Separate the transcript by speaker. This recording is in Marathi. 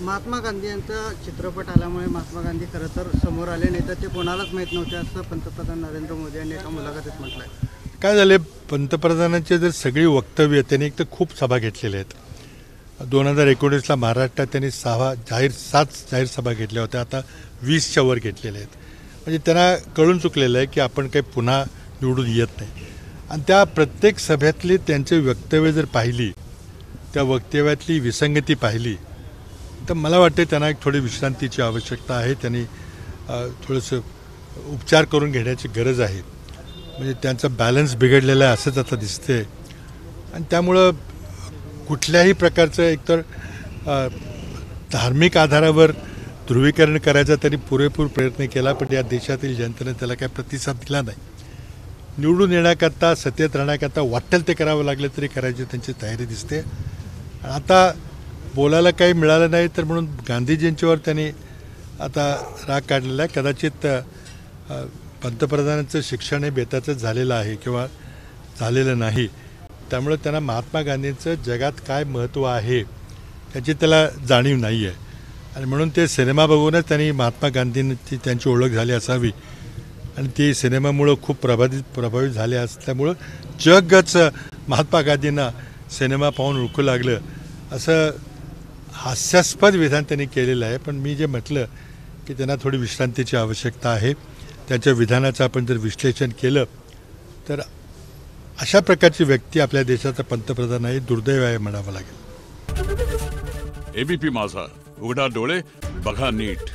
Speaker 1: महात्मा गांधी यांचा चित्रपट आल्यामुळे महात्मा गांधी खरं तर समोर आले, नाही तर ते कोणालाच माहीत नव्हते असं पंतप्रधान नरेंद्र मोदी यांनी एका मुलाखतीत म्हटलं आहे.
Speaker 2: काय झाले, पंतप्रधानांचे जर सगळी वक्तव्य त्यांनी एक तर खूप सभा घेतलेल्या आहेत. 2019ला महाराष्ट्रात त्यांनी 7 जाहीर सभा घेतल्या होत्या, आता 20च्या वर घेतलेल्या आहेत. म्हणजे त्यांना कळून चुकलेलं आहे की आपण काही पुन्हा निवडून येत नाही. आणि त्या प्रत्येक सभेतली त्यांचे वक्तव्य जर पाहिली, त्या वक्तव्यातली विसंगती पाहिली, तर मला वाटते त्यांना एक थोडी विश्रांतीची आवश्यकता आहे. त्यांनी थोडंसं उपचार करून घेण्याची गरज आहे. म्हणजे त्यांचा बॅलन्स बिघडलेला आहे असंच आता दिसते. आणि त्यामुळं कुठल्याही प्रकारचं एकतर धार्मिक आधारावर ध्रुवीकरण करायचा त्यांनी पुरेपूर प्रयत्न केला, पण या देशातील जनतेने त्याला काही प्रतिसाद दिला नाही. निवडून येण्याकरता, सत्तेत राहण्याकरता वाटेल ते करावं लागलं तरी करायची त्यांची तयारी दिसते. आता बोलायला काही मिळालं नाही तर म्हणून गांधीजींच्यावर त्यांनी आता राग काढलेला आहे. कदाचित पंतप्रधानांचं शिक्षण हे बेताचंच झालेलं आहे किंवा झालेलं नाही. त्यामुळे त्यांना महात्मा गांधींचं जगात काय महत्त्व आहे त्याची त्याला जाणीव नाही आहे. आणि म्हणून ते सिनेमा बघूनच त्यांनी महात्मा गांधींची त्यांची ओळख झाली असावी. आणि ती सिनेमामुळं खूप प्रभावित झाले असल्यामुळं जगच महात्मा गांधींना सिनेमा पाहून ओळखू लागलं, असं हास्यास्पद विधान त्यांनी केलेलं आहे. पण मी जे म्हटलं की त्यांना थोडी विश्रांतीची आवश्यकता आहे. त्यांच्या विधानाचं आपण जर विश्लेषण केलं तर अशा प्रकारची व्यक्ती आपल्या देशाचा पंतप्रधान आहे, दुर्दैव आहे म्हणावं लागेल.
Speaker 3: एबीपी माझा, उघडा डोळे बघा नीट.